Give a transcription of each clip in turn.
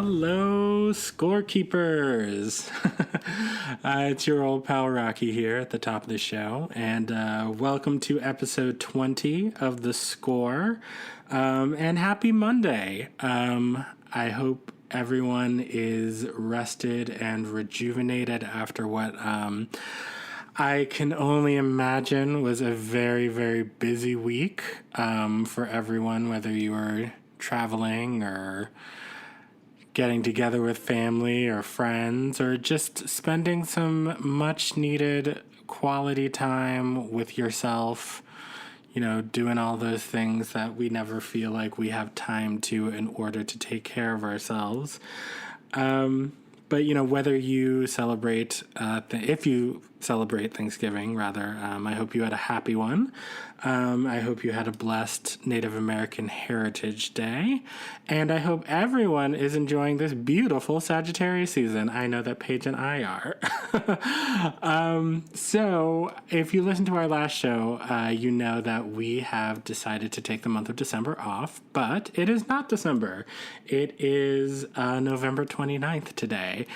Hello, Scorekeepers. It's your old pal Rocky here at the top of the show, and welcome to episode 20 of The Score, and happy Monday. I hope everyone is rested and rejuvenated after what I can only imagine was a very, very busy week for everyone, whether you were traveling or getting together with family or friends, or just spending some much needed quality time with yourself, doing all those things that we never feel like we have time to in order to take care of ourselves. But, whether you celebrate, if you celebrate Thanksgiving, rather, I hope you had a happy one. I hope you had a blessed Native American Heritage Day. And I hope everyone is enjoying this beautiful Sagittarius season. I know that Paige and I are. So if you listened to our last show, you know that we have decided to take the month of December off, but it is not December. It is November 29th today.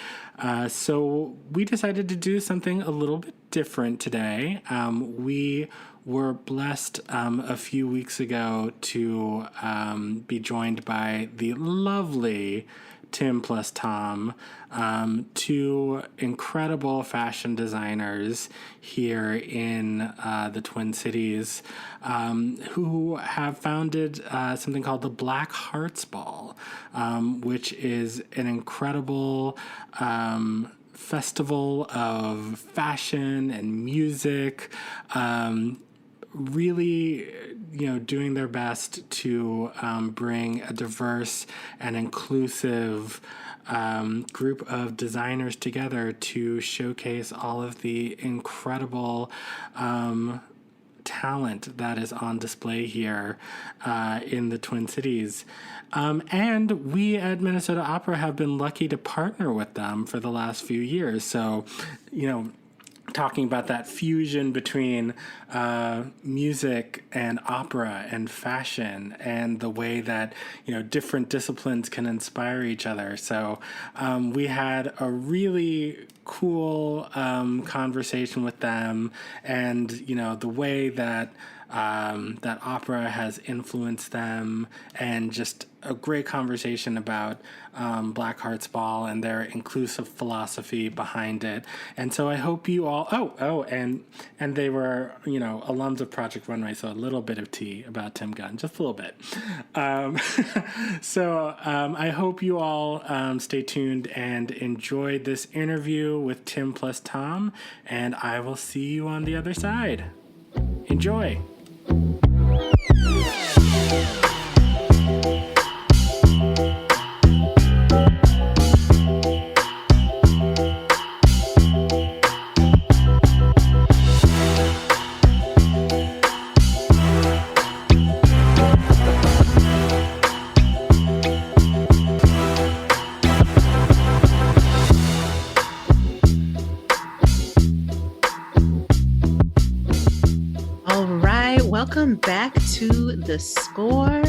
So we decided to do something a little bit different today. We were blessed a few weeks ago to be joined by the lovely TIM+THOM, two incredible fashion designers here in the Twin Cities, who have founded something called the Black Hearts Ball, which is an incredible festival of fashion and music, really, doing their best to bring a diverse and inclusive group of designers together to showcase all of the incredible talent that is on display here in the Twin Cities. And we at Minnesota Opera have been lucky to partner with them for the last few years. So, talking about that fusion between music and opera and fashion, and the way that different disciplines can inspire each other. So we had a really cool conversation with them, and the way that that opera has influenced them, and just a great conversation about Black Hearts Ball and their inclusive philosophy behind it. And so I hope you all, and they were, alums of Project Runway, so a little bit of tea about Tim Gunn, just a little bit. So I hope you all stay tuned and enjoy this interview with TIM+THOM, and I will see you on the other side. Enjoy. Welcome back to The Score,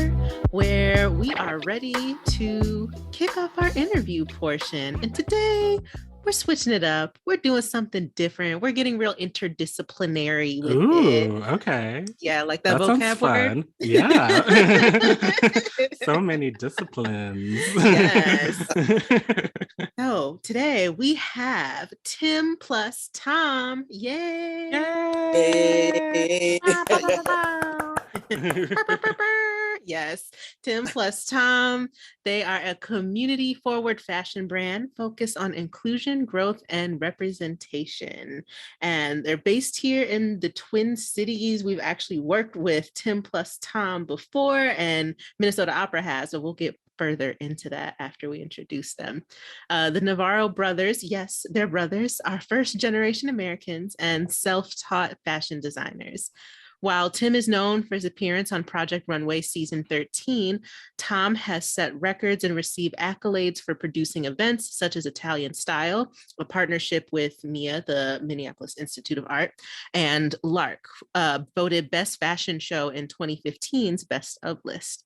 where we are ready to kick off our interview portion. And today, we're switching it up. We're doing something different. We're getting real interdisciplinary with it. Okay. Yeah, like that vocab word. Fun. Yeah. So many disciplines. Yes. So today we have TIM+THOM. Yay! Yay! Yes, TIM+THOM. They are a community-forward fashion brand focused on inclusion, growth, and representation. And they're based here in the Twin Cities. We've actually worked with TIM+THOM before, and Minnesota Opera has, so we'll get further into that after we introduce them. The Navarro brothers, yes, they're brothers, are first-generation Americans and self-taught fashion designers. While Tim is known for his appearance on Project Runway Season 13, Tom has set records and received accolades for producing events such as Italian Style, a partnership with MIA, the Minneapolis Institute of Art, and Lark, voted Best Fashion Show in 2015's Best of list.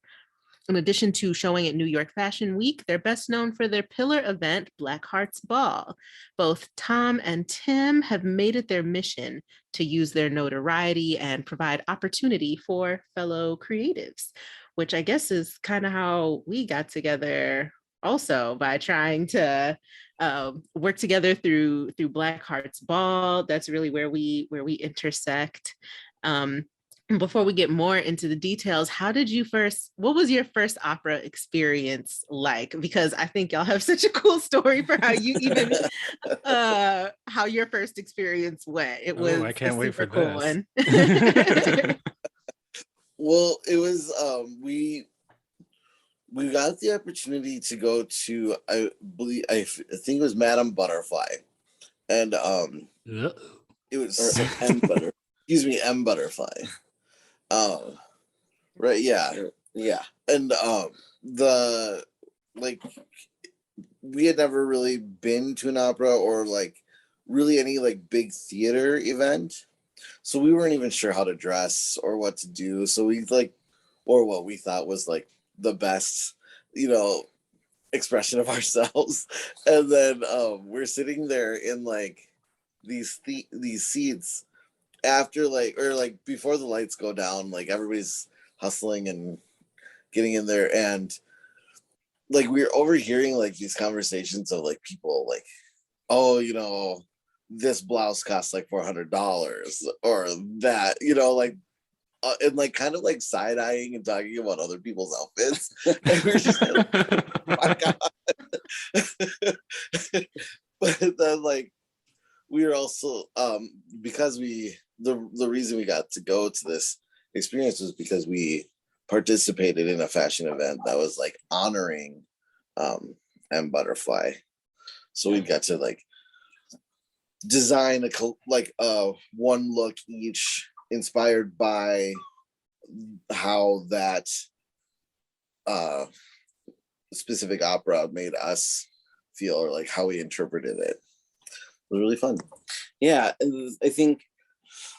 In addition to showing at New York Fashion Week, they're best known for their pillar event, Black Hearts Ball. Both Tom and Tim have made it their mission to use their notoriety and provide opportunity for fellow creatives, which I guess is kind of how we got together also, by trying to work together through Black Hearts Ball. That's really where we intersect. Before we get more into the details, what was your first opera experience like? Because I think y'all have such a cool story for how you even, how your first experience went. It was I can't wait for cool this. one. Well, it was, we got the opportunity to go to, I think it was Madame Butterfly. And it was M Butterfly. Right, yeah. And we had never really been to an opera or really any big theater event, so we weren't even sure how to dress or what to do. So we or what we thought was the best, expression of ourselves. And then we're sitting there in these seats after before the lights go down, everybody's hustling and getting in there, and we're overhearing these conversations of people oh, this blouse costs $400 or that, and kind of side-eyeing and talking about other people's outfits. And we're just oh my God. But then we were also because the reason we got to go to this experience was because we participated in a fashion event that was honoring M Butterfly. So we got to design a one look each, inspired by how that specific opera made us feel, or how we interpreted it. It was really fun. Yeah, and I think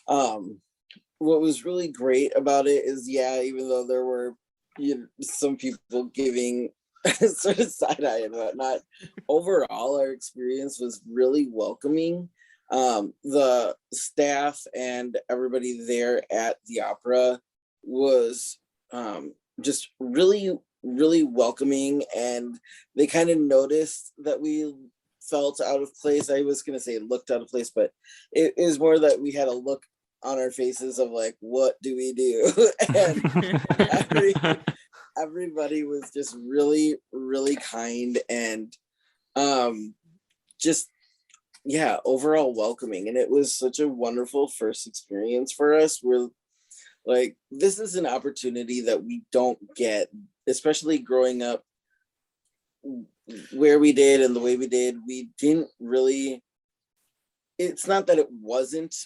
what was really great about it is, even though there were some people giving sort of side eye and whatnot, overall our experience was really welcoming. The staff and everybody there at the opera was just really, really welcoming, and they kind of noticed that we felt out of place. I was going to say looked out of place, but it is more that we had a look on our faces of what do we do? And everybody was just really, really kind and just overall welcoming. And it was such a wonderful first experience for us. We're this is an opportunity that we don't get, especially growing up where we did and the way we did. We didn't really, it's not that it wasn't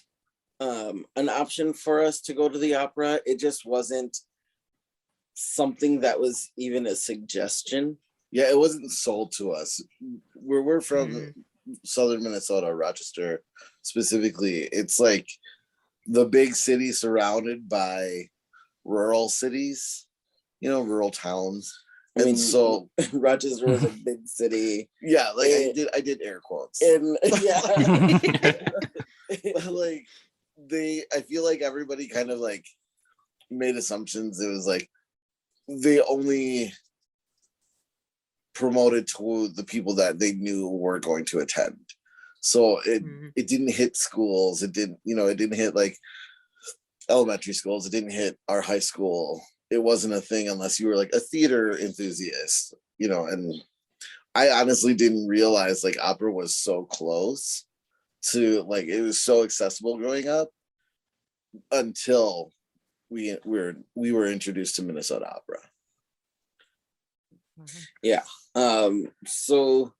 an option for us to go to the opera. It just wasn't something that was even a suggestion. Yeah, it wasn't sold to us. We're from southern Minnesota, Rochester specifically. It's the big city surrounded by rural cities, rural towns. I mean, so Rochester was a big city. Yeah, I did air quotes. And I feel everybody kind of made assumptions. It was they only promoted to the people that they knew were going to attend. So it didn't hit schools. It didn't, it didn't hit elementary schools. It didn't hit our high school. It wasn't a thing unless you were a theater enthusiast, and I honestly didn't realize opera was so close to it was so accessible growing up until we were introduced to Minnesota opera. Yeah. So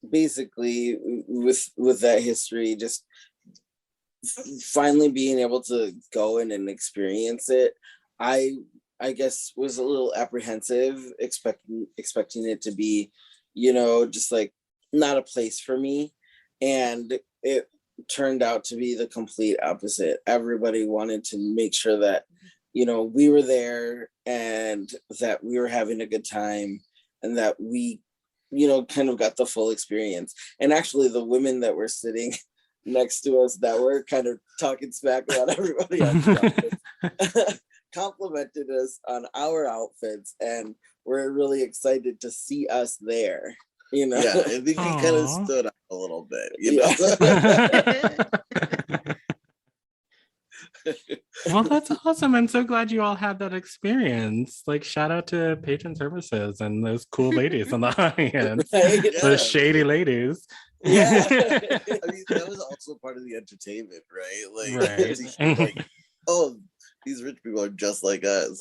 basically with that history, just finally being able to go in and experience it, I guess was a little apprehensive, expecting it to be, just not a place for me. And it turned out to be the complete opposite. Everybody wanted to make sure that, we were there and that we were having a good time and that we, kind of got the full experience. And actually the women that were sitting next to us that were kind of talking smack about everybody else complimented us on our outfits and were really excited to see us there. Yeah, I think we kind of stood out a little bit, Well, that's awesome. I'm so glad you all had that experience. Like, shout out to Patron Services and those cool ladies in the audience, those shady ladies. Yeah. I mean, that was also part of the entertainment, right? Like, oh, these rich people are just like us.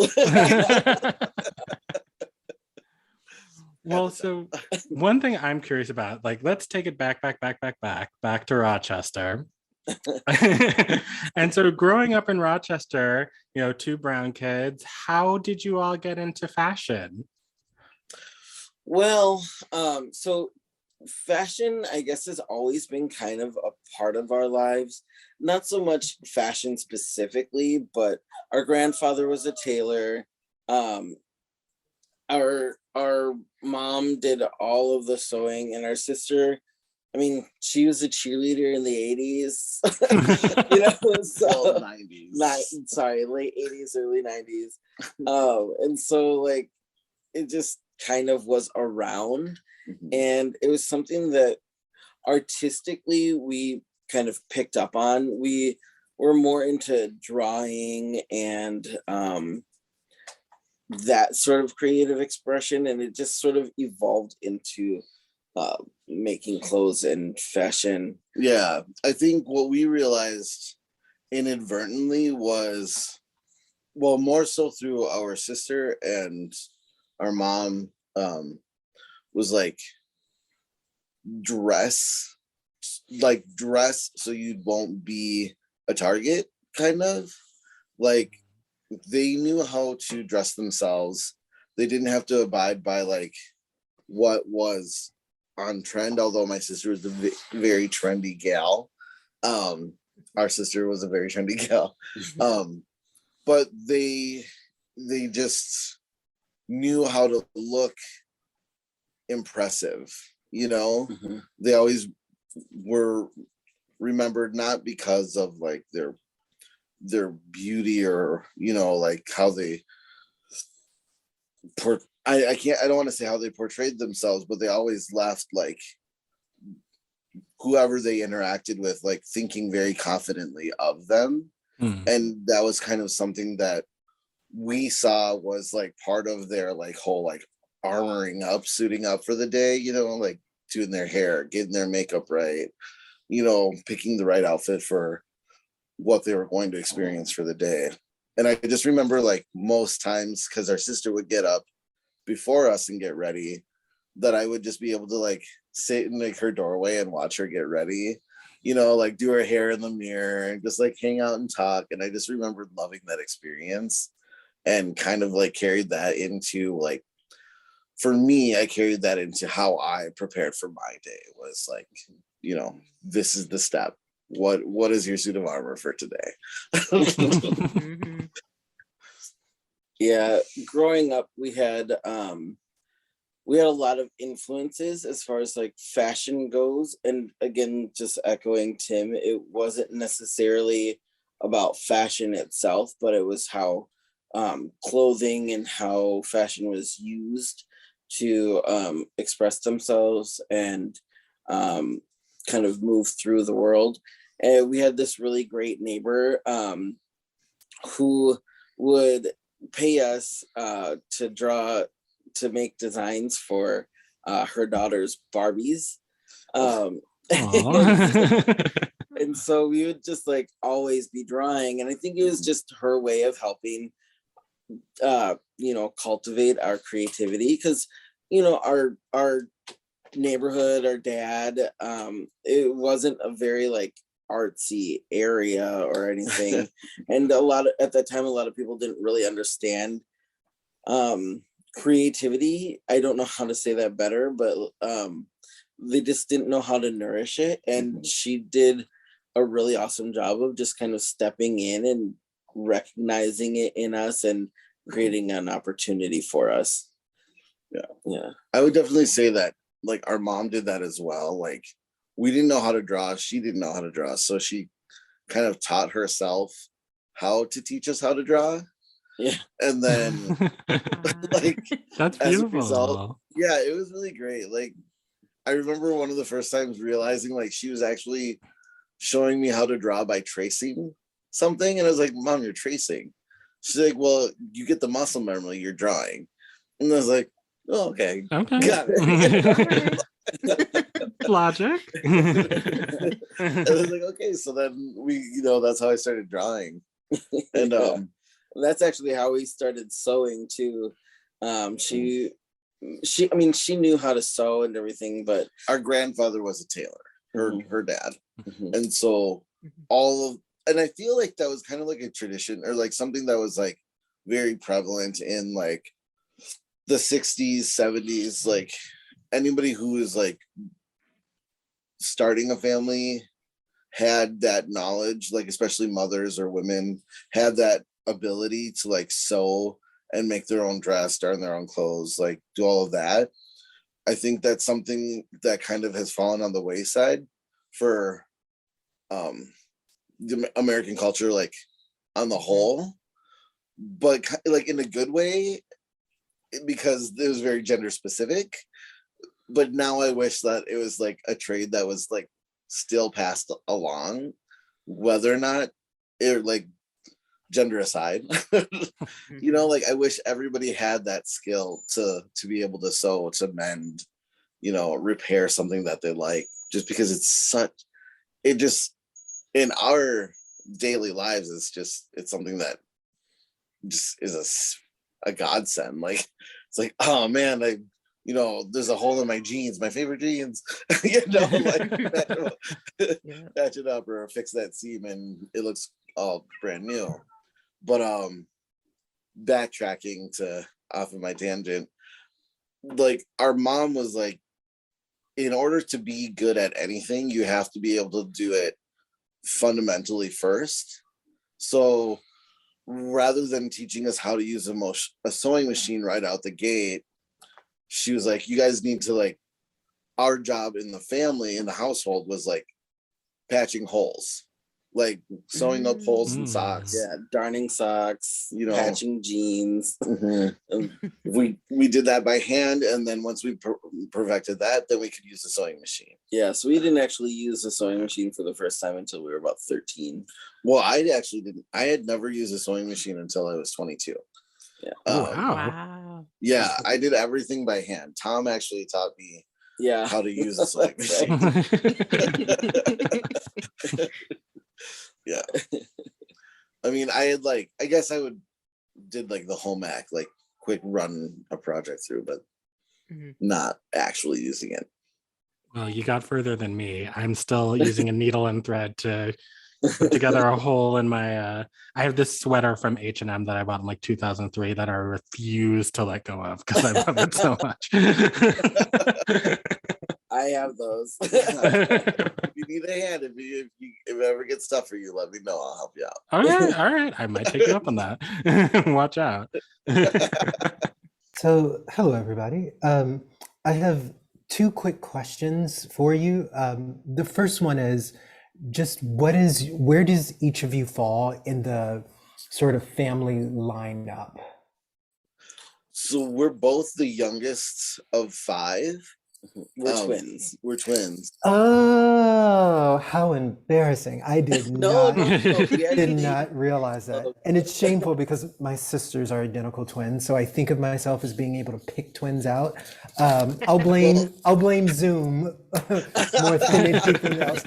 Well, so one thing I'm curious about, like, let's take it back to Rochester. And so growing up in Rochester, 2 brown kids, how did you all get into fashion? Well, so fashion, I guess, has always been kind of a part of our lives. Not so much fashion specifically, but our grandfather was a tailor. Our mom did all of the sewing, and our sister, I mean, she was a cheerleader in the 80s. So 90s. Late 80s, early 90s. And so like it just kind of was around. Mm-hmm. And it was something that artistically we kind of picked up on. We were more into drawing and that sort of creative expression, and it just sort of evolved into making clothes and fashion. Yeah, I think what we realized inadvertently was, well, more so through our sister and our mom, was like dress so you won't be a target, kind of. Like, they knew how to dress themselves. They didn't have to abide by like what was on trend, although my sister was a very trendy gal. Our sister was a very trendy gal. But they just knew how to look impressive, Mm-hmm. They always were remembered not because of like their beauty or like how they I don't want to say how they portrayed themselves, but they always left like whoever they interacted with like thinking very confidently of them. And that was kind of something that we saw was like part of their like whole like armoring up, suiting up for the day, like doing their hair, getting their makeup right, picking the right outfit for what they were going to experience for the day. And I just remember like most times, because our sister would get up before us and get ready, that I would just be able to like sit in like her doorway and watch her get ready, like do her hair in the mirror and just like hang out and talk. And I just remember loving that experience and kind of like carried that into like, for me, I carried that into how I prepared for my day. Was like, this is the step. What is your suit of armor for today? Mm-hmm. Yeah, growing up, we had a lot of influences as far as like fashion goes. And again, just echoing Tim, it wasn't necessarily about fashion itself, but it was how clothing and how fashion was used to express themselves and kind of move through the world. And we had this really great neighbor who would pay us to make designs for her daughter's Barbies. And so we would just like always be drawing. And I think it was just her way of helping cultivate our creativity, because our neighborhood, our dad, it wasn't a very like artsy area or anything. And at that time a lot of people didn't really understand creativity. I don't know how to say that better, but they just didn't know how to nourish it. And she did a really awesome job of just kind of stepping in and recognizing it in us and creating an opportunity for us. Yeah. I would definitely say that like our mom did that as well. Like we didn't know how to draw. She didn't know how to draw. So she kind of taught herself how to teach us how to draw. Yeah. And then like That's as a beautiful. result, yeah, it was really great. Like I remember one of the first times realizing like she was actually showing me how to draw by tracing something. And I was like, Mom, you're tracing. She's like, well, you get the muscle memory, you're drawing. And I was like, oh, okay. Got it. Logic. And I was like, okay, so then we, that's how I started drawing. And that's actually how we started sewing too. She knew how to sew and everything, but our grandfather was a tailor, her dad. Mhm. And so and I feel like that was kind of like a tradition or like something that was like very prevalent in like the 60s, 70s, like anybody who is like starting a family had that knowledge, like especially mothers or women had that ability to like sew and make their own dress, darn their own clothes, like do all of that. I think that's something that kind of has fallen on the wayside for the American culture, like on the whole, but like in a good way, because it was very gender specific. But now I wish that it was like a trade that was like still passed along, whether or not it like gender aside. Like I wish everybody had that skill to be able to sew, to mend, repair something that they like, just because it just in our daily lives, it's something that just is a godsend. Like it's like, oh man, there's a hole in my jeans, my favorite jeans, like patch it up or fix that seam and it looks all brand new. But backtracking to off of my tangent, like our mom was like, in order to be good at anything, you have to be able to do it fundamentally first. So rather than teaching us how to use a sewing machine right out the gate, she was like, you guys need to like, our job in the family, in the household was like patching holes, like sewing up holes in socks. Yeah, darning socks, patching jeans. We did that by hand, and then once we perfected that, then we could use the sewing machine. Yeah, so we didn't actually use the sewing machine for the first time until we were about 13. Well, I actually didn't. I had never used a sewing machine until I was 22. Yeah. Wow. Yeah, I did everything by hand. Tom actually taught me how to use a sewing machine. Yeah. I mean, I guess I did like the home ec, like quick run a project through, but not actually using it. Well, you got further than me. I'm still using a needle and thread to put together a hole in my I have this sweater from H&M that I bought in like 2003 that I refuse to let go of because I love it so much. I have those. If you need a hand, if it ever gets tough for you, let me know. I'll help you out. All right. I might take you up on that. Watch out. So, hello everybody. I have two quick questions for you. The first one is just where does each of you fall in the sort of family lineup? So we're both the youngest of 5. We're twins. We're twins. Oh, how embarrassing. I did No, did not realize that. And it's shameful because my sisters are identical twins. So I think of myself as being able to pick twins out. I'll blame Zoom more than anything else.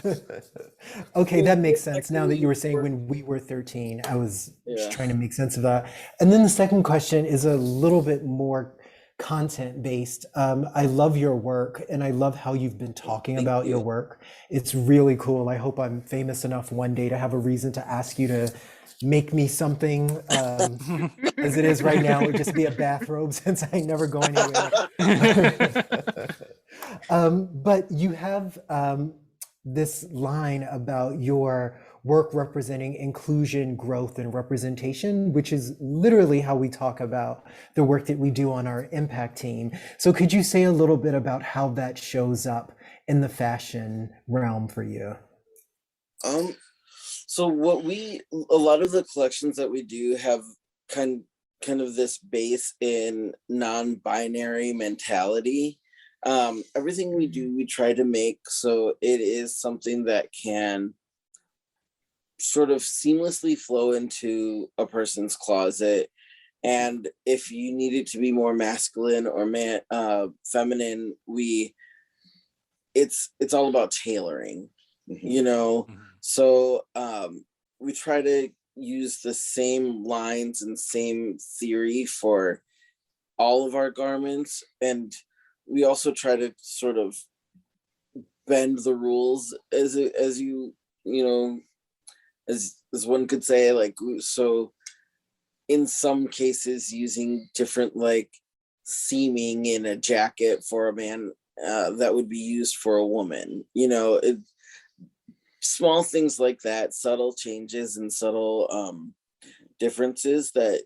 Okay, that makes sense. Now that you were saying when we were 13, I was just trying to make sense of that. And then the second question is a little bit more content based. I love your work and I love how you've been talking about your work. It's really cool. I hope I'm famous enough one day to have a reason to ask you to make me something. As it is right now, it would just be a bathrobe since I never go anywhere. But you have this line about your work representing inclusion, growth, and representation, which is literally how we talk about the work that we do on our impact team. So could you say a little bit about how that shows up in the fashion realm for you? So a lot of the collections that we do have kind of this base in non-binary mentality. Everything we do, we try to make so it is something that can sort of seamlessly flow into a person's closet. And if you need it to be more masculine or feminine, it's all about tailoring, you know. So we try to use the same lines and same theory for all of our garments, and we also try to sort of bend the rules as one could say, like, so in some cases using different like seaming in a jacket for a man that would be used for a woman, you know. Small things like that, subtle changes and subtle differences that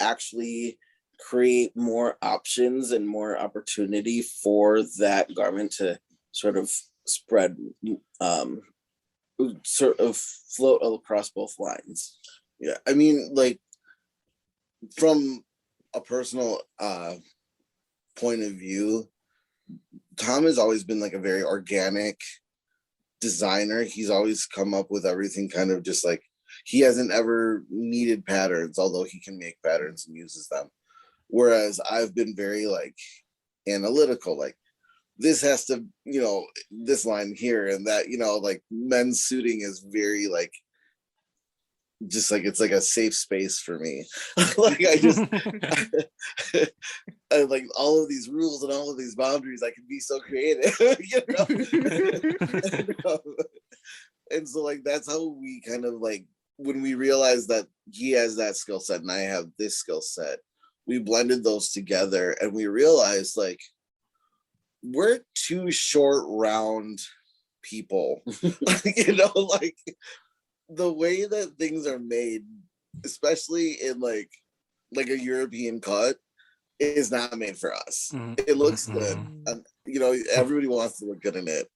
actually create more options and more opportunity for that garment to sort of spread, sort of float across both lines. Yeah, I mean, like, from a personal point of view, Tom has always been like a very organic designer. He's always come up with everything kind of just like, he hasn't ever needed patterns, although he can make patterns and uses them. Whereas I've been very like analytical, like this has to, you know, this line here and that, you know, like men's suiting is very like, just like, it's like a safe space for me. Like I like all of these rules and all of these boundaries. I can be so creative, you know? And so like, that's how we kind of like, when we realized that he has that skill set and I have this skill set, we blended those together and we realized like, we're two short, round people, you know, like the way that things are made, especially in like a European cut, is not made for us. It looks good, and, you know, everybody wants to look good in it,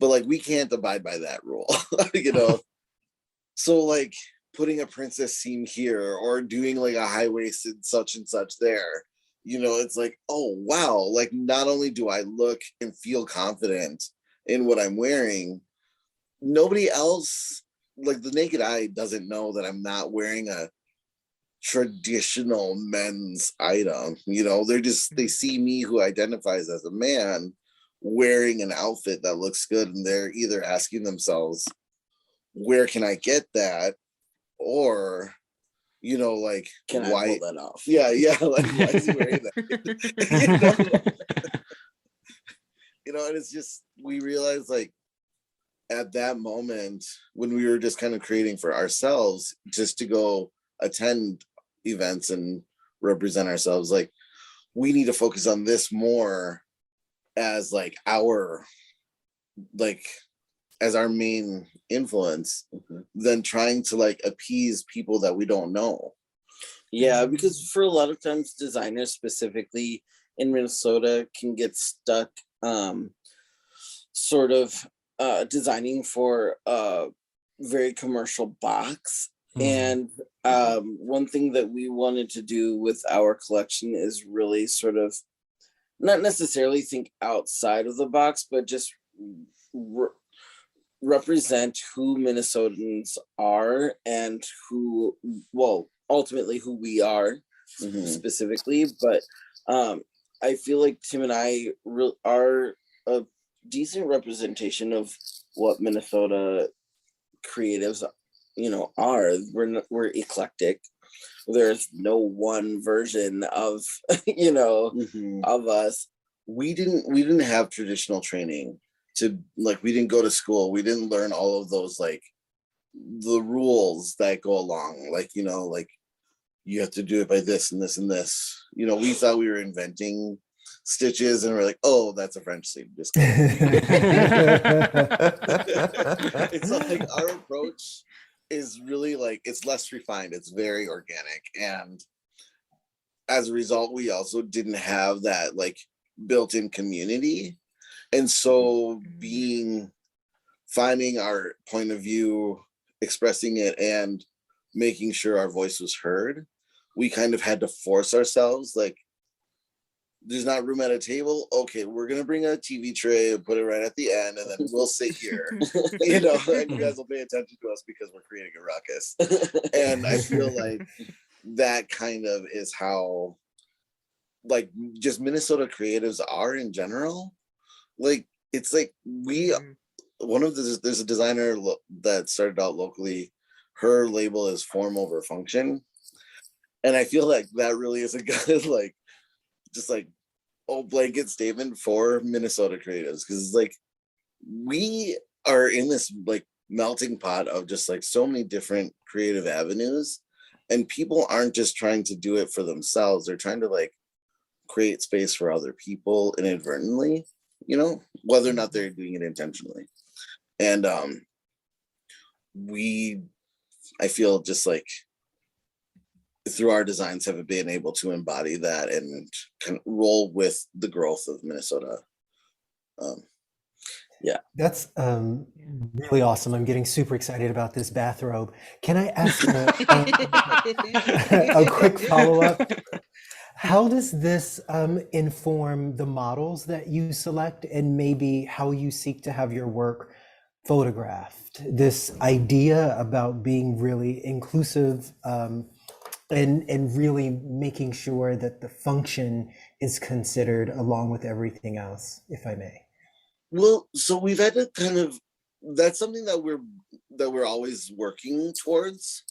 but like we can't abide by that rule, you know. So like putting a princess seam here or doing like a high-waisted such and such there, you know, it's like, oh wow, like not only do I look and feel confident in what I'm wearing, nobody else, like the naked eye doesn't know that I'm not wearing a traditional men's item. You know, they see me, who identifies as a man, wearing an outfit that looks good, and they're either asking themselves, where can I get that? Or, you know, like, can why, I pull that off? Yeah, like, why is he wearing that? You know, and it's just, we realized like at that moment when we were just kind of creating for ourselves, just to go attend events and represent ourselves, like we need to focus on this more as like our, like, as our main influence than trying to like appease people that we don't know. Yeah, because for a lot of times designers specifically in Minnesota can get stuck sort of designing for a very commercial box. And one thing that we wanted to do with our collection is really sort of not necessarily think outside of the box, but just represent who Minnesotans are and who, well, ultimately who we are specifically. But I feel like Tim and I are a decent representation of what Minnesota creatives, you know, are. We're eclectic. There's no one version of, you know, of us. We didn't have traditional training to, like, we didn't go to school. We didn't learn all of those, like, the rules that go along, like, you know, like you have to do it by this and this and this. You know, we thought we were inventing stitches and we're like, oh, that's a French sleeve. Just kidding. It's like our approach is really like, it's less refined, it's very organic, and as a result we also didn't have that like built-in community. And so finding our point of view, expressing it, and making sure our voice was heard, we kind of had to force ourselves, like, there's not room at a table, okay, we're gonna bring a TV tray and put it right at the end, and then we'll sit here, you know, and you guys will pay attention to us because we're creating a ruckus. And I feel like that kind of is how, like, just Minnesota creatives are in general. Like, it's like there's a designer that started out locally, her label is form over function, and I feel like that really is a good like just like blanket statement for Minnesota creatives, because it's like we are in this like melting pot of just like so many different creative avenues, and people aren't just trying to do it for themselves, they're trying to like create space for other people inadvertently, you know, whether or not they're doing it intentionally. And I feel just like through our designs have been able to embody that and kind of roll with the growth of Minnesota. Yeah, that's really awesome. I'm getting super excited about this bathrobe. Can I ask a quick follow-up? How does this inform the models that you select, and maybe how you seek to have your work photographed? This idea about being really inclusive and really making sure that the function is considered along with everything else, if I may. Well, so we've had to kind of, that's something that we're always working towards.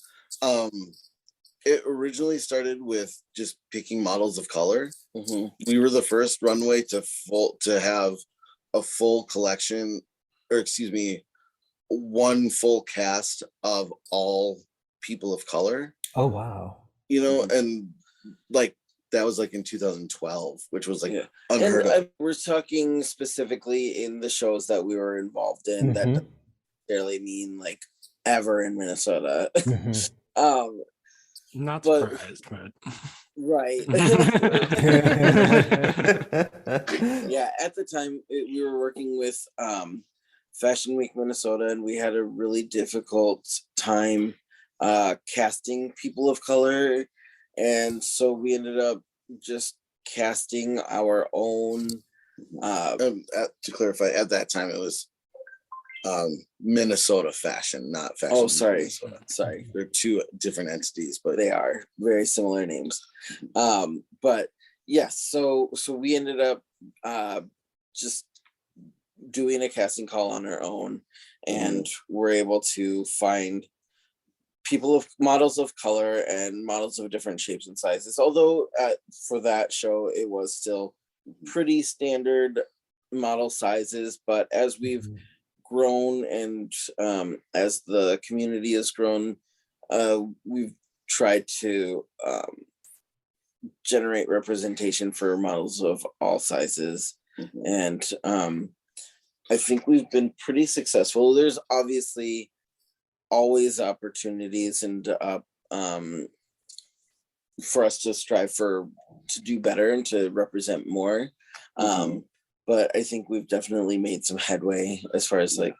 It originally started with just picking models of color. We were the first runway to have a full collection, or excuse me, one full cast of all people of color. Oh wow. You know, and like that was like in 2012, which was like unheard of. We're talking specifically in the shows that we were involved in. That doesn't necessarily mean like ever in Minnesota. Not surprised, but right. Yeah, at the time we were working with Fashion Week Minnesota, and we had a really difficult time casting people of color, and so we ended up just casting our own. To clarify, at that time it was Minnesota Fashion, not Fashion. Oh, sorry, Minnesota. sorry. They're two different entities, but they are very similar names. But yes, so we ended up just doing a casting call on our own, and we're able to find models of color and models of different shapes and sizes. Although for that show, it was still pretty standard model sizes, but as we've grown and as the community has grown, we've tried to generate representation for models of all sizes. And I think we've been pretty successful. There's obviously always opportunities and for us to strive to do better and to represent more. But I think we've definitely made some headway as far as like,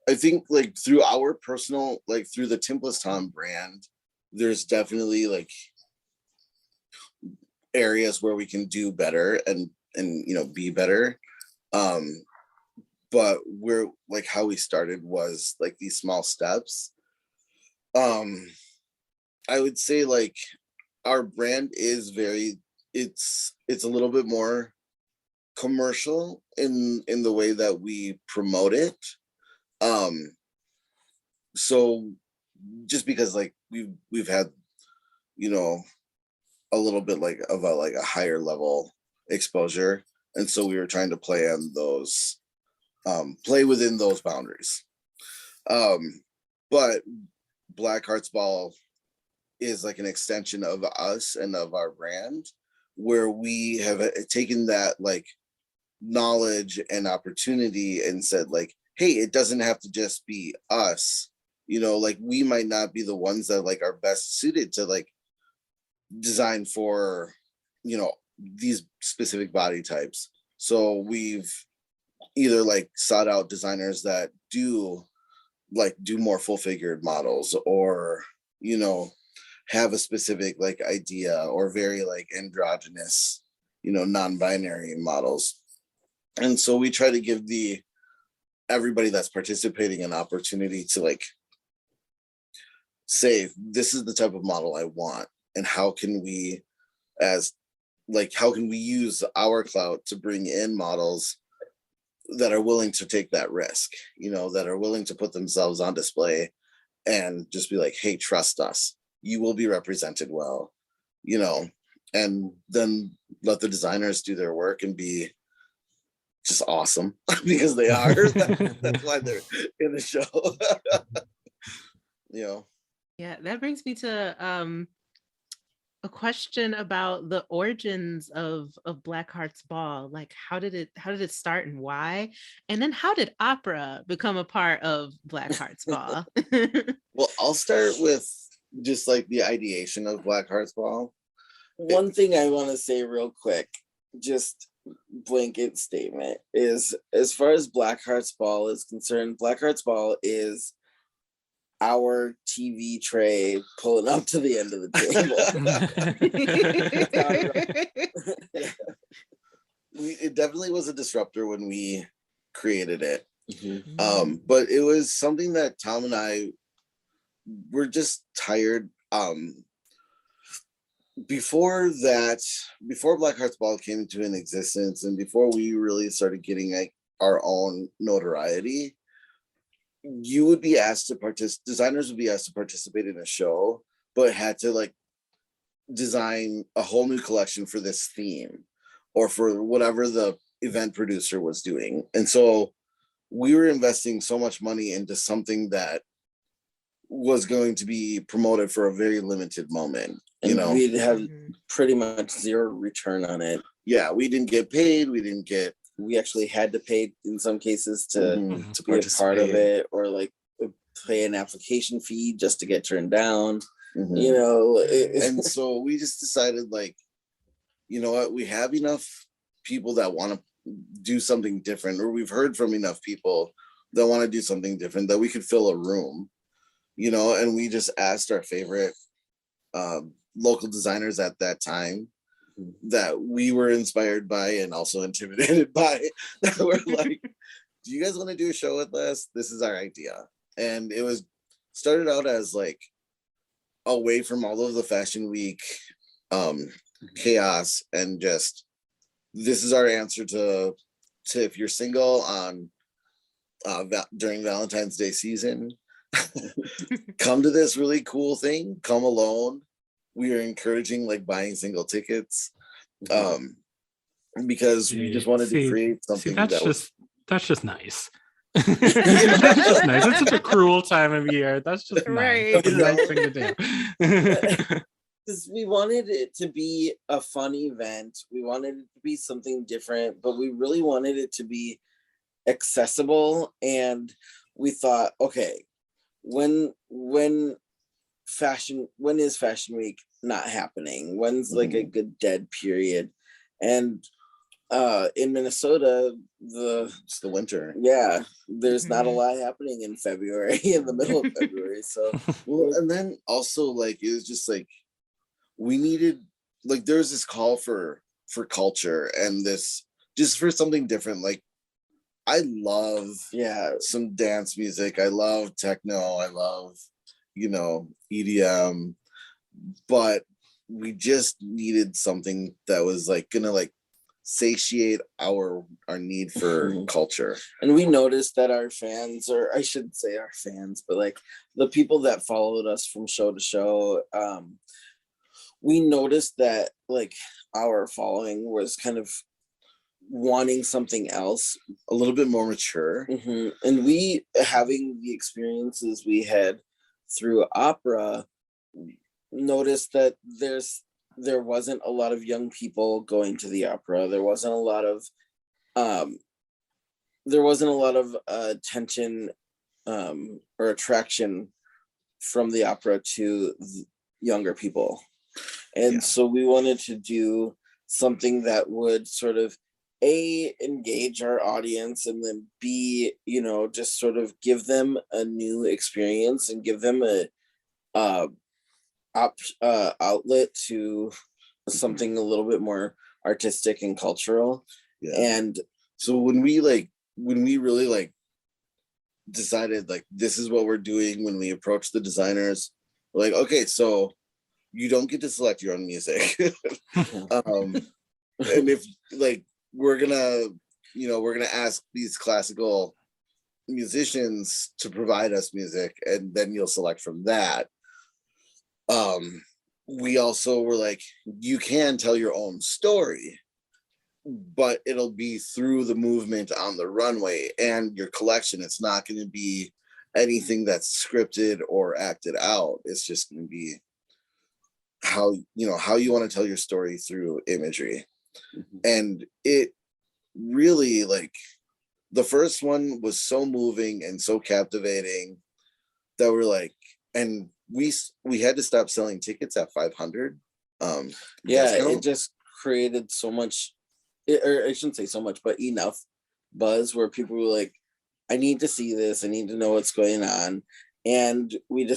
I think like through our personal, like through the TIM+THOM brand, there's definitely like areas where we can do better and you know, be better. But we're like, how we started was like these small steps. I would say like our brand is it's a little bit more commercial in the way that we promote it. So just because like we've had, you know, a little bit like of a higher level exposure, and so we were trying to play on those, play within those boundaries. But Black Hearts Ball is like an extension of us and of our brand, where we have taken that like knowledge and opportunity and said like, hey, it doesn't have to just be us you know, like we might not be the ones that like are best suited to like design for, you know, these specific body types. So we've either like sought out designers that do more full figured models, or, you know, have a specific like idea, or very like androgynous, you know, non-binary models. And so we try to give everybody that's participating an opportunity to like say, this is the type of model I want, and how can we use our clout to bring in models that are willing to take that risk, you know, that are willing to put themselves on display and just be like, hey, trust us, you will be represented well, you know, and then let the designers do their work and be just awesome because they are. That's why they're in the show. You know. Yeah, that brings me to a question about the origins of Black Hearts Ball. Like, how did it start and why? And then how did opera become a part of Black Hearts Ball? Well, I'll start with just like the ideation of Black Hearts Ball. One thing I want to say real quick, just blanket statement, is as far as Black Hearts Ball is concerned, Black Hearts Ball is our TV tray pulling up to the end of the table. It definitely was a disruptor when we created it. Mm-hmm. But it was something that Tom and I were just tired. Before Black Hearts Ball came into an existence, and before we really started getting like our own notoriety, designers would be asked to participate in a show, but had to like design a whole new collection for this theme or for whatever the event producer was doing. And so we were investing so much money into something that was going to be promoted for a very limited moment. You know, we'd have pretty much zero return on it. Yeah, we didn't get paid. We actually had to pay in some cases to be a part of it, or like pay an application fee just to get turned down. You know, and so we just decided, like, you know what, we have enough people that want to do something different, or we've heard from enough people that want to do something different, that we could fill a room, you know. And we just asked our favorite local designers at that time that we were inspired by and also intimidated by, that were like, do you guys want to do a show with us? This is our idea. And it was started out as like away from all of the fashion week chaos, and just, this is our answer to if you're single on during Valentine's Day season, come to this really cool thing. Come alone. We are encouraging like buying single tickets, because we just wanted to create something that's just nice. That's just nice. It's such a cruel time of year. That's just right. Nice. That's a nice thing to do. Because we wanted it to be a fun event. We wanted it to be something different, but we really wanted it to be accessible. And we thought, okay, when is Fashion Week not happening? When's like a good dead period? And in Minnesota, it's the winter. Yeah, there's not a lot happening in February, in the middle of February. So, well, and then also like it was just like we needed, like, there's this call for culture, and this just for something different. Like, I love some dance music. I love techno. I love, you know, EDM, but we just needed something that was like gonna like satiate our need for culture. And we noticed that our fans, or I shouldn't say our fans, but like the people that followed us from show to show, we noticed that like our following was kind of wanting something else, a little bit more mature. And we, having the experiences we had through opera, noticed that there wasn't a lot of young people going to the opera. There wasn't a lot of attention or attraction from the opera to younger people. And so we wanted to do something that would sort of engage our audience, and then B, just sort of give them a new experience and give them a outlet to something a little bit more artistic and cultural. And so when we really like decided like this is what we're doing, when we approached the designers, we're like, okay, so you don't get to select your own music. And if like we're gonna ask these classical musicians to provide us music, and then you'll select from that. We also were like, you can tell your own story, but it'll be through the movement on the runway and your collection. It's not going to be anything that's scripted or acted out. It's just going to be how you want to tell your story through imagery. And it really, like, the first one was so moving and so captivating that we're like, and we had to stop selling tickets at 500. It just created so much, or I shouldn't say so much, but enough buzz where people were like, I need to see this, I need to know what's going on. And we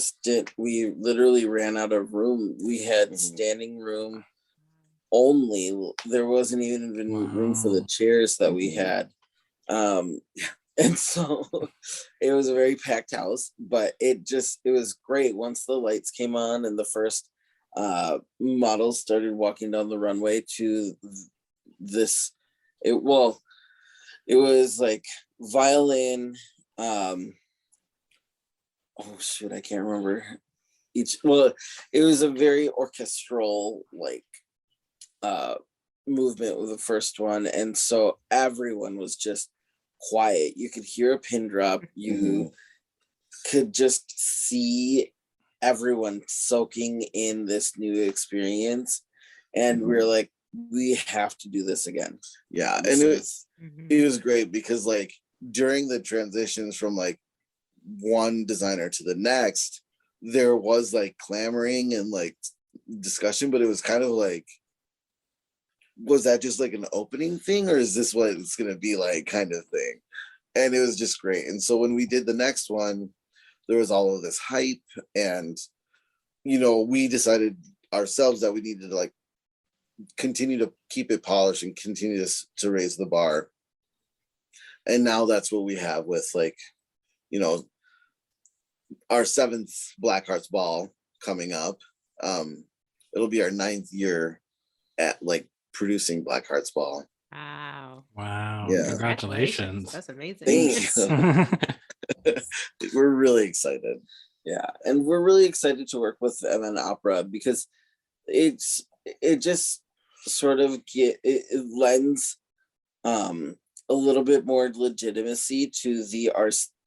literally ran out of room. We had standing room only. There wasn't even room for the chairs that we had. And so it was a very packed house, but it was great. Once the lights came on and the first models started walking down the runway to this, it was like violin, I can't remember it was a very orchestral movement with the first one, and so everyone was just quiet. You could hear a pin drop. You could just see everyone soaking in this new experience, and we're like, we have to do this again. And it was great because like during the transitions from like one designer to the next, there was like clamoring and like discussion, but it was kind of like, was that just like an opening thing, or is this what it's going to be like, kind of thing? And it was just great. And so when we did the next one, there was all of this hype, and we decided ourselves that we needed to like continue to keep it polished and continue to raise the bar. And now that's what we have with like our 7th Black Hearts Ball coming up. It'll be our 9th year at like producing Black Hearts Ball. Wow. Yeah. Congratulations. That's amazing. Thanks. We're really excited. Yeah, and we're really excited to work with MN Opera because it just sort of it lends a little bit more legitimacy to the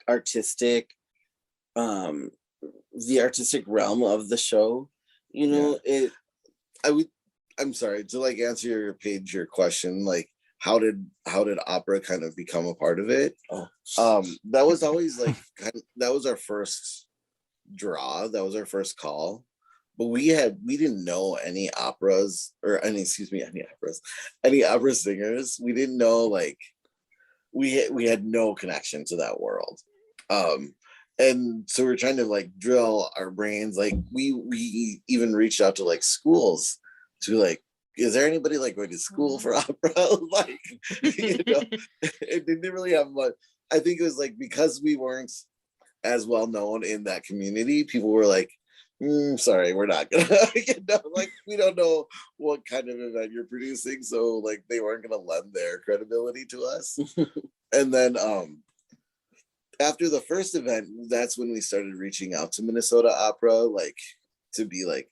artistic realm of the show. I'm sorry to like answer your question, like how did opera kind of become a part of it? That was always like that was our first draw, that was our first call, but we didn't know any opera singers. We didn't know, like we had no connection to that world. And so we're trying to like drill our brains. Like we even reached out to like schools to like, is there anybody like going to school for opera? Like, it didn't really have much. I think it was like because we weren't as well known in that community, people were like, sorry, we're not gonna like, we don't know what kind of event you're producing, so like they weren't gonna lend their credibility to us. And then after the first event, that's when we started reaching out to Minnesota Opera, like to be like,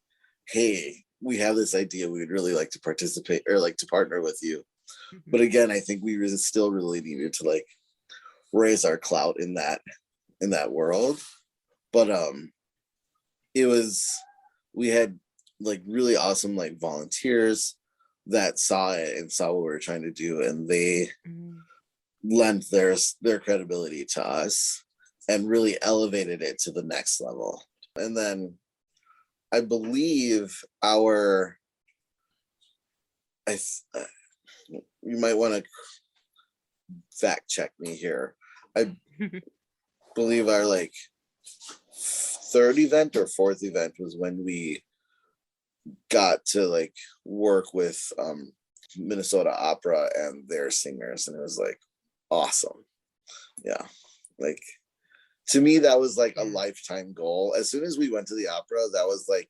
hey, we have this idea, we would really like to participate or like to partner with you. But again, I think we still really needed to like raise our clout in that world. But we had like really awesome like volunteers that saw it and saw what we were trying to do, and they lent their credibility to us and really elevated it to the next level. And then I believe you might want to fact check me here. I believe our like third event or fourth event was when we got to like work with Minnesota Opera and their singers, and it was like awesome. Yeah, like to me that was like a lifetime goal. As soon as we went to the opera, that was like,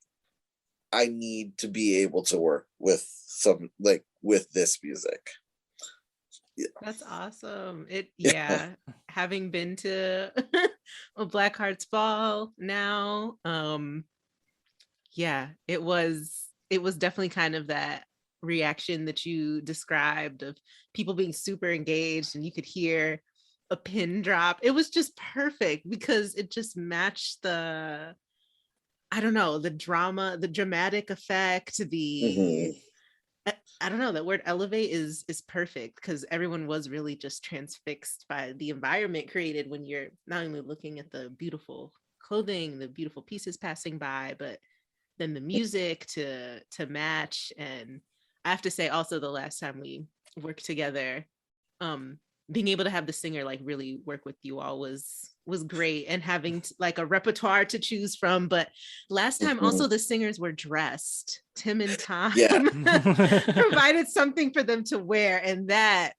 I need to be able to work with with this music. Yeah. That's awesome. Having been to a Black Hearts Ball now, it was definitely kind of that reaction that you described of people being super engaged, and you could hear a pin drop. It was just perfect because it just matched the drama, the dramatic effect, I don't know, that word elevate is perfect because everyone was really just transfixed by the environment created when you're not only looking at the beautiful clothing, the beautiful pieces passing by, but then the music to match. And I have to say also, the last time we worked together, being able to have the singer like really work with you all was great, and having like a repertoire to choose from. But last time also the singers were dressed. Tim and Tom provided something for them to wear, and that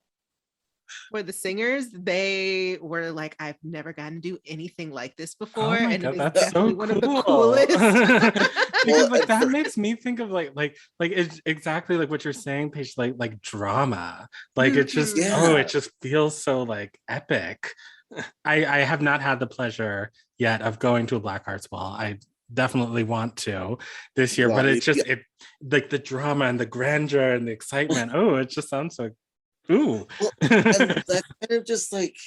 for the singers, they were like, I've never gotten to do anything like this before. Oh my and God, it is that's definitely so one of the cool. coolest. Because like that makes me think of like it's exactly like what you're saying, Paige, like drama. Like it just it just feels so like epic. I have not had the pleasure yet of going to a Black Hearts Ball. I definitely want to this year, but it's just it like the drama and the grandeur and the excitement. Oh, it just sounds so ooh. And that kind of just like,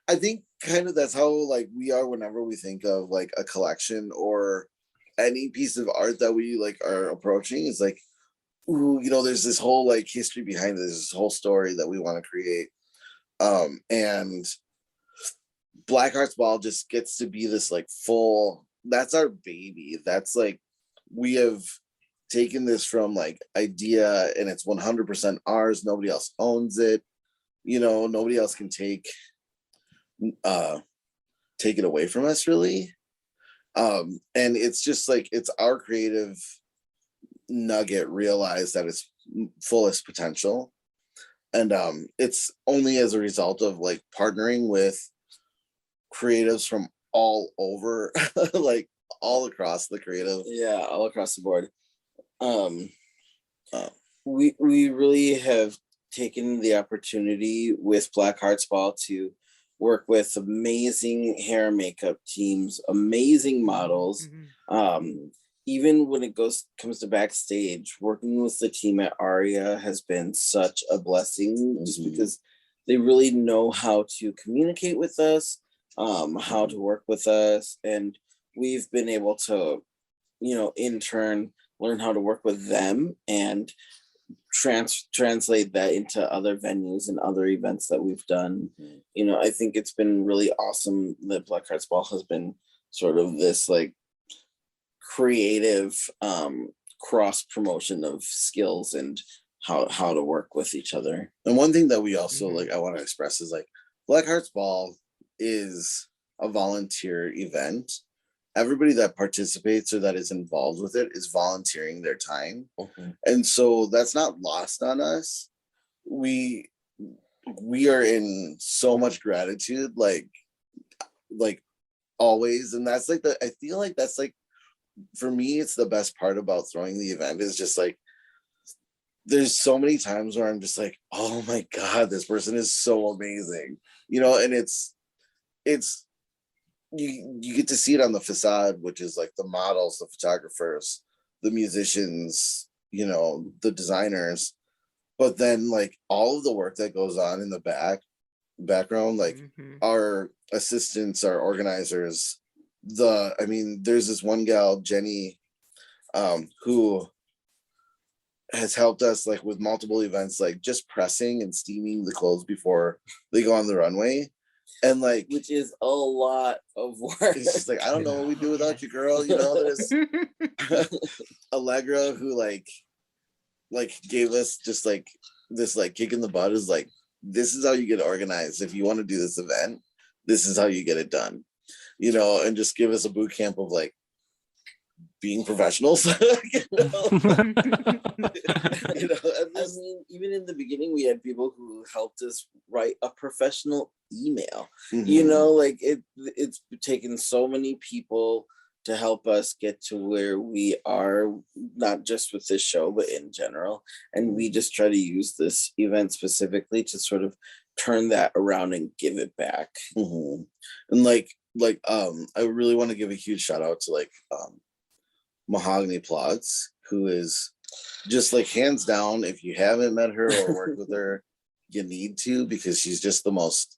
I think kind of that's how like we are whenever we think of like a collection or any piece of art that we like are approaching. Is like, ooh, there's this whole like history behind this whole story that we want to create. And Black Hearts Ball just gets to be this like full, that's our baby. That's like, we have taken this from like idea and it's 100% ours. Nobody else owns it. Nobody else can take it away from us really. And it's just like, it's our creative nugget realized at its fullest potential. And it's only as a result of like partnering with creatives from all over, like all across the creative. Yeah, all across the board. We really have taken the opportunity with Black Hearts Ball to work with amazing hair and makeup teams, amazing models. Even when it comes to backstage, working with the team at Aria has been such a blessing, just because they really know how to communicate with us, how to work with us, and we've been able to, in turn, learn how to work with them and translate that into other venues and other events that we've done. I think it's been really awesome that Black Hearts Ball has been sort of this like creative cross promotion of skills and how to work with each other. And one thing that we also like, I want to express is like, Black Hearts Ball is a volunteer event. Everybody that participates or that is involved with it is volunteering their time. And so that's not lost on us. We are in so much gratitude, like always. And that's like I feel like that's like, for me, it's the best part about throwing the event is just like, there's so many times where I'm just like, oh my God, this person is so amazing, and it's you get to see it on the facade, which is like the models, the photographers, the musicians, the designers, but then like all of the work that goes on in the background, like our assistants, our organizers, there's this one gal, Jenny, who has helped us like with multiple events, like just pressing and steaming the clothes before they go on the runway. And like, which is a lot of work. it's just like, I don't know what we do without you, girl. You know, there's Allegra who like gave us just like this like kick in the butt, is like, this is how you get organized. If you want to do this event, this is how you get it done, you know, and just give us a boot camp of like being professionals. You know? You know, I mean, even in the beginning, we had people who helped us write a professional email. You know, like it's taken so many people to help us get to where we are, not just with this show, but in general. And we just try to use this event specifically to sort of turn that around and give it back. And like I really want to give a huge shout out to like Mahogany Plots, who is just like hands down, if you haven't met her or worked with her, you need to, because she's just the most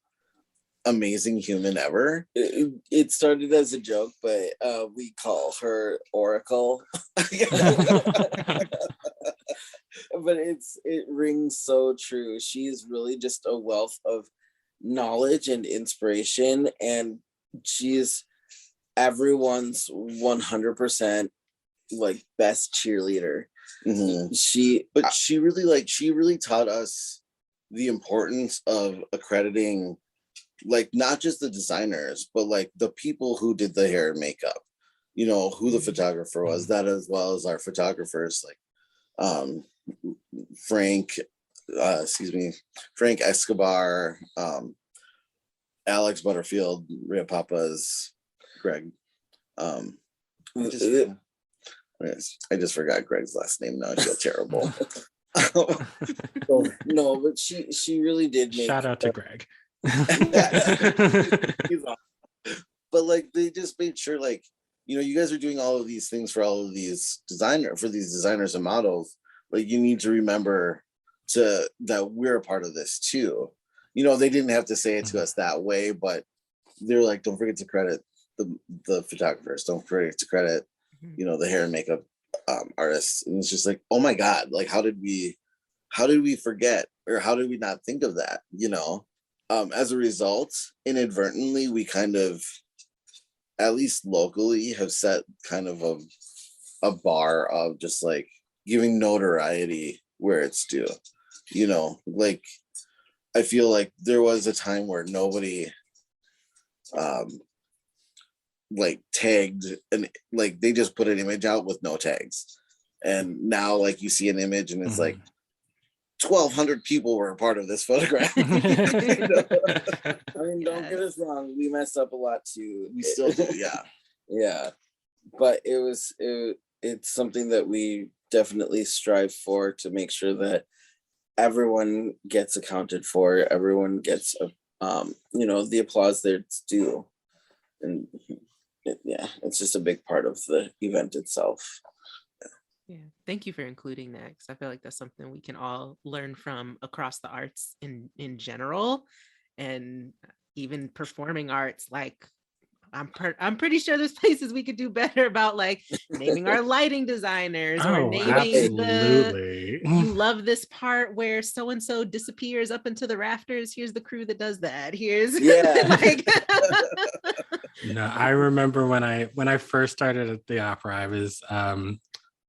amazing human ever. It started as a joke, but we call her Oracle. But it rings so true. She's really just a wealth of knowledge and inspiration, and she's everyone's 100% like best cheerleader. She really taught us the importance of accrediting like not just the designers, but like the people who did the hair and makeup, you know, who the photographer was, that as well as our photographers like Frank Escobar, Alex Butterfield, Rhea Papas, Greg. I just forgot Greg's last name now. I feel terrible. No, but she really did make Shout out to Greg. But like they just made sure, like, you know, you guys are doing all of these things for all of these designers and models. Like, you need to remember that we're a part of this too. You know, they didn't have to say it to us that way, but they're like, don't forget to credit the photographers, don't forget to credit, you know, the hair and makeup artists. And it's just like, oh my God, like how did we forget, or how did we not think of that? You know, as a result, inadvertently, we kind of, at least locally, have set kind of a bar of just like giving notoriety where it's due. You know, like I feel like there was a time where nobody like tagged, and like they just put an image out with no tags, and now like you see an image and it's like 1,200 people were a part of this photograph. You know? I mean, don't get us wrong, we messed up a lot too. We still do, yeah, but it's something that we definitely strive for, to make sure that everyone gets accounted for, everyone gets you know, the applause that's due. And it's just a big part of the event itself. Yeah, thank you for including that, because I feel like that's something we can all learn from across the arts in general, and even performing arts. Like I'm pretty sure there's places we could do better about, like naming our lighting designers, or naming you love this part where so and so disappears up into the rafters. Here's the crew that does that. Here's like. No, I remember when I first started at the opera, I was on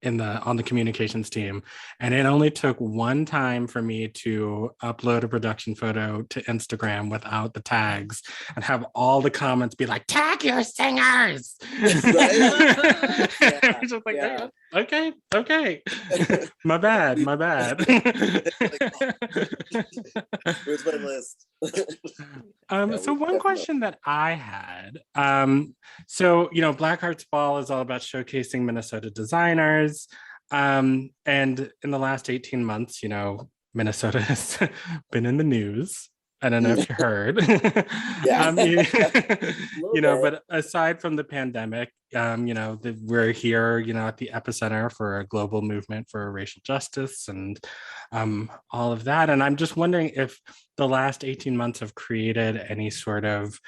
the communications team, and it only took one time for me to upload a production photo to Instagram without the tags and have all the comments be like, tag your singers. Just like, okay. my bad. Where's my list? So one question that I had, so, you know, Black Hearts Ball is all about showcasing Minnesota designers. And in the last 18 months, you know, Minnesota has been in the news. I don't know if you heard. You know, but aside from the pandemic, you know, we're here, you know, at the epicenter for a global movement for racial justice and all of that. And I'm just wondering if the last 18 months have created any sort of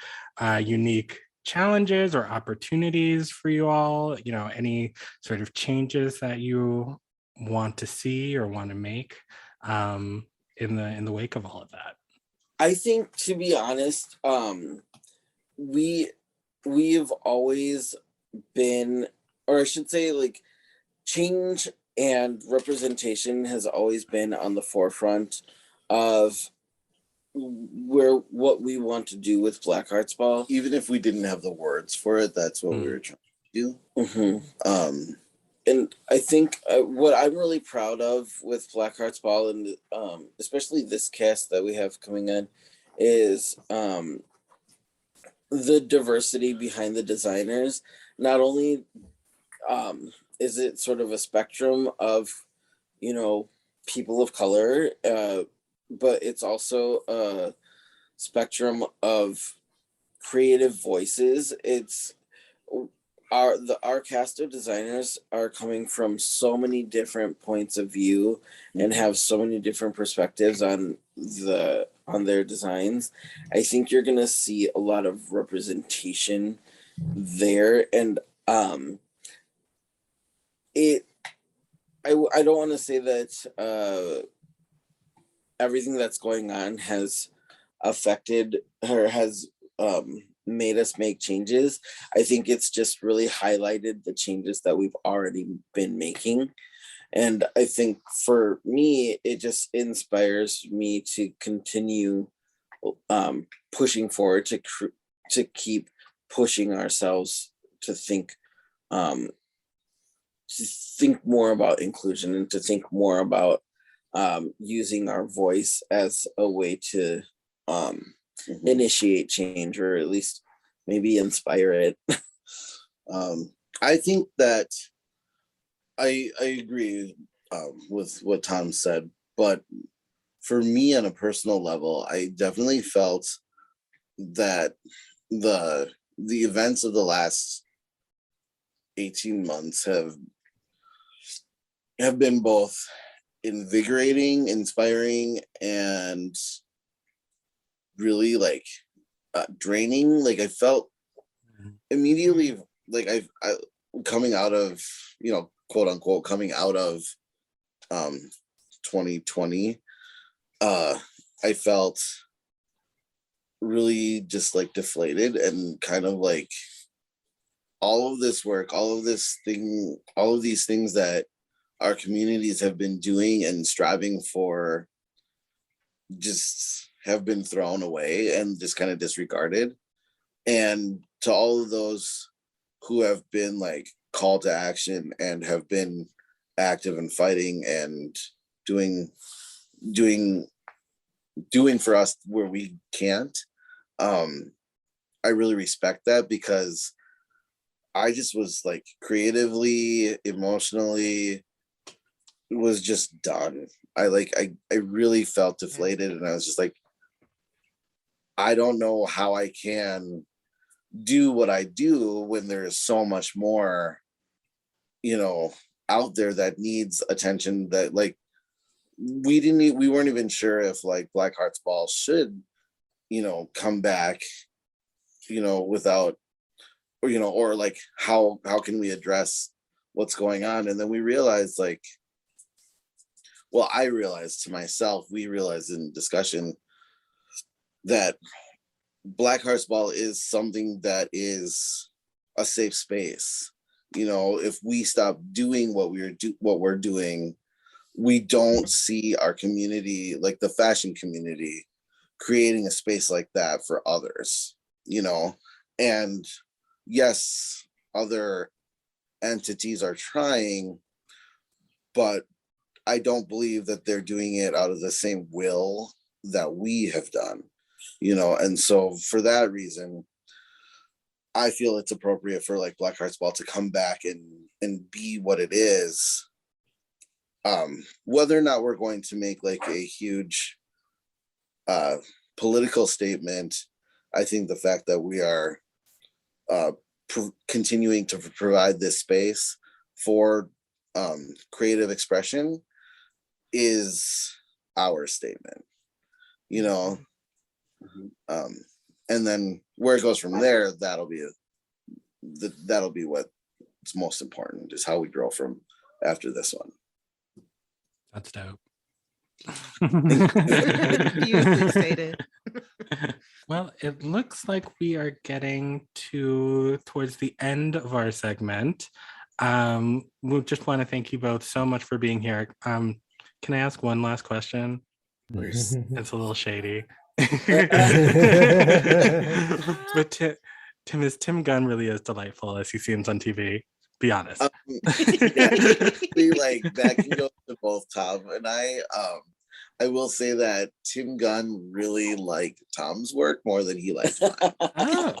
unique challenges or opportunities for you all, you know, any sort of changes that you want to see or want to make in the wake of all of that. I think, to be honest, we've always been, or I should say, like, change and representation has always been on the forefront of what we want to do with Black Hearts Ball. Even if we didn't have the words for it, that's what we were trying to do. Mm-hmm. And I think what I'm really proud of with Black Hearts Ball, and especially this cast that we have coming in, is the diversity behind the designers. Not only is it sort of a spectrum of, people of color, but it's also a spectrum of creative voices. It's our cast of designers are coming from so many different points of view and have so many different perspectives on their designs. I think you're gonna see a lot of representation there, and I don't want to say that everything that's going on has affected or has made us make changes. I think it's just really highlighted the changes that we've already been making. And I think for me, it just inspires me to continue pushing forward, to keep pushing ourselves to think more about inclusion, and to think more about using our voice as a way to initiate change, or at least maybe inspire it. I think that I agree with what Tom said, but for me on a personal level, I definitely felt that the events of the last 18 months have been both invigorating, inspiring, and really like draining. Like I felt immediately like I coming out of, quote unquote, coming out of 2020, I felt really just like deflated, and kind of like all of this work, all of these things that our communities have been doing and striving for just have been thrown away and just kind of disregarded. And to all of those who have been like called to action and have been active and fighting and doing for us where we can't, I really respect that, because I just was like creatively, emotionally, was just done. I really felt deflated, and I was just like, I don't know how I can do what I do when there's so much more, out there that needs attention, that like we weren't even sure if like Black Hearts Ball should, come back, without, or like how can we address what's going on. And then we realized I realized to myself, we realized in discussion, that Black Hearts Ball is something that is a safe space. If we stop doing what we're doing, we don't see our community, like the fashion community, creating a space like that for others. And yes, other entities are trying, but I don't believe that they're doing it out of the same will that we have done. And so for that reason, I feel it's appropriate for like Black Hearts Ball to come back and be what it is. Whether or not we're going to make like a huge political statement, I think the fact that we are continuing to provide this space for creative expression is our statement, and then where it goes from there, that'll be what's most important, is how we grow from after this one. That's dope. Beautifully stated. Well, it looks like we are getting towards the end of our segment. We just want to thank you both so much for being here. Can I ask one last question? It's a little shady. But Tim Gunn really is delightful as he seems on TV. Be honest. Like that can go to both Tom and I. I will say that Tim Gunn really liked Tom's work more than he liked mine. Oh.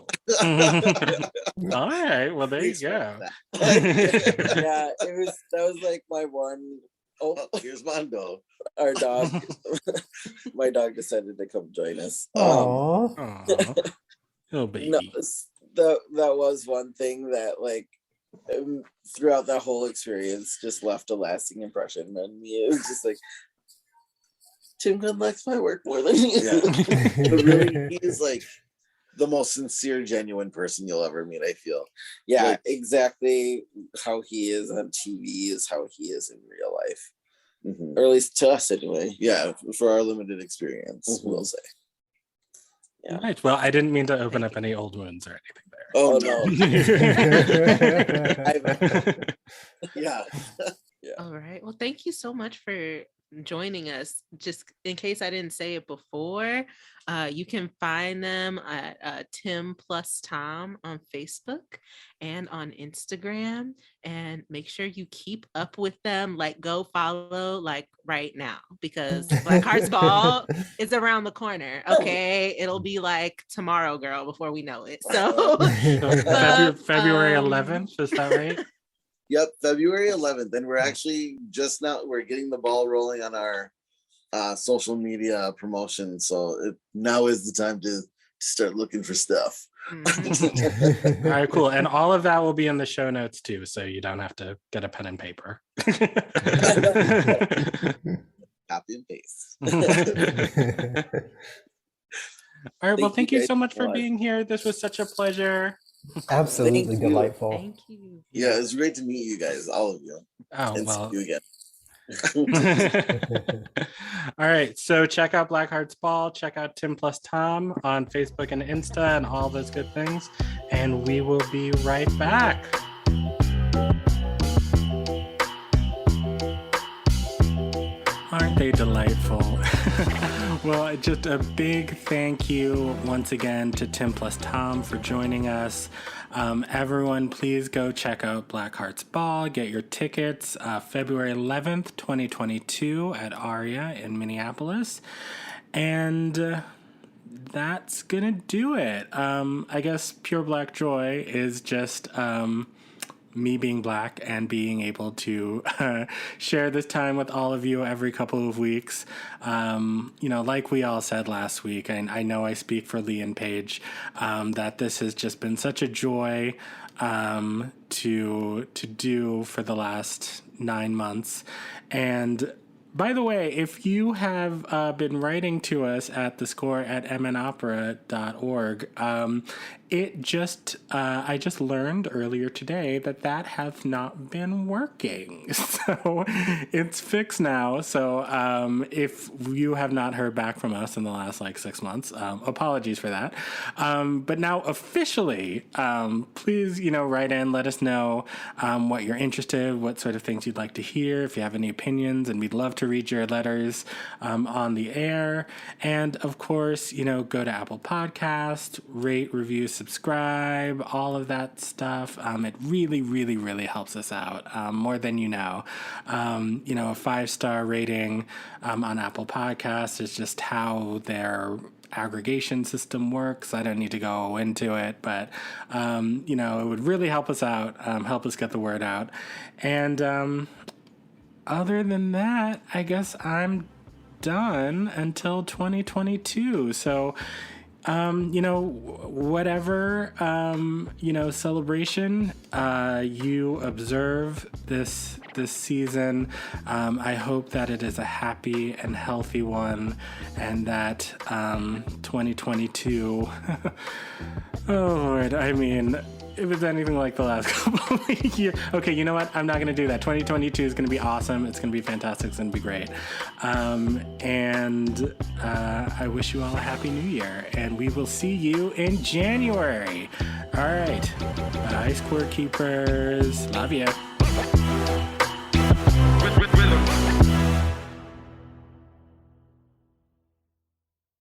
All right. Well, there you go. Yeah, that was like my one. Oh, here's Mondo. Our dog. My dog decided to come join us. Aww. Oh, baby. No, that was one thing that like throughout that whole experience just left a lasting impression on me. It was just like, Tim Gunn likes my work more than you. Yeah. But really, he's like the most sincere, genuine person you'll ever meet, I feel. Yeah, like, exactly how he is on TV is how he is in real life. Mm-hmm. Or at least to us anyway. Yeah, for our limited experience, we'll say. Yeah. Right. Well, I didn't mean to open up any old wounds or anything there. Oh, no. Yeah. All right. Well, thank you so much for joining us. Just in case I didn't say it before, you can find them at Tim+THOM on Facebook and on Instagram, and make sure you keep up with them. Like, go follow like right now, because Black Hearts Ball is around the corner. Okay, it'll be like tomorrow, girl, before we know it. So February 11th, is that right? Yep, February 11th, and we're actually we're getting the ball rolling on our social media promotion. So now is the time to start looking for stuff. All right, cool. And all of that will be in the show notes too, so you don't have to get a pen and paper. Copy and paste. All right, well, thank you so much for being here. This was such a pleasure. Absolutely delightful. Thank you. Yeah, it's great to meet you guys, all of you. Oh, and well. see you again. All right, so check out Black Hearts Ball, check out Tim+THOM on Facebook and Insta and all those good things, and we will be right back. Aren't they delightful? Well, just a big thank you once again to Tim+THOM for joining us. Everyone, please go check out Black Hearts Ball. Get your tickets February 11th, 2022 at Aria in Minneapolis. And that's gonna do it. I guess Pure Black Joy is just me being Black and being able to share this time with all of you every couple of weeks. Like we all said last week, and I know I speak for Lee and Paige, that this has just been such a joy to do for the last 9 months. And by the way, if you have been writing to us at the score at mnopera.org, I just learned earlier today that has not been working. So it's fixed now. So if you have not heard back from us in the last 6 months, apologies for that. But now officially, please, write in, let us know what you're interested, what sort of things you'd like to hear, if you have any opinions, and we'd love to read your letters on the air. And of course, go to Apple Podcast, rate, review, subscribe, all of that stuff. It really, really, really helps us out, more than you know. A 5-star rating on Apple Podcasts is just how their aggregation system works. I don't need to go into it, but it would really help us out, help us get the word out. And other than that, I guess I'm done until 2022. So whatever celebration you observe this season, I hope that it is a happy and healthy one, and that 2022 oh Lord, it was anything like the last couple of years. Okay, you know what? I'm not going to do that. 2022 is going to be awesome. It's going to be fantastic. It's going to be great. And I wish you all a happy new year. And we will see you in January. All right. Bye, Scorekeepers. Love you.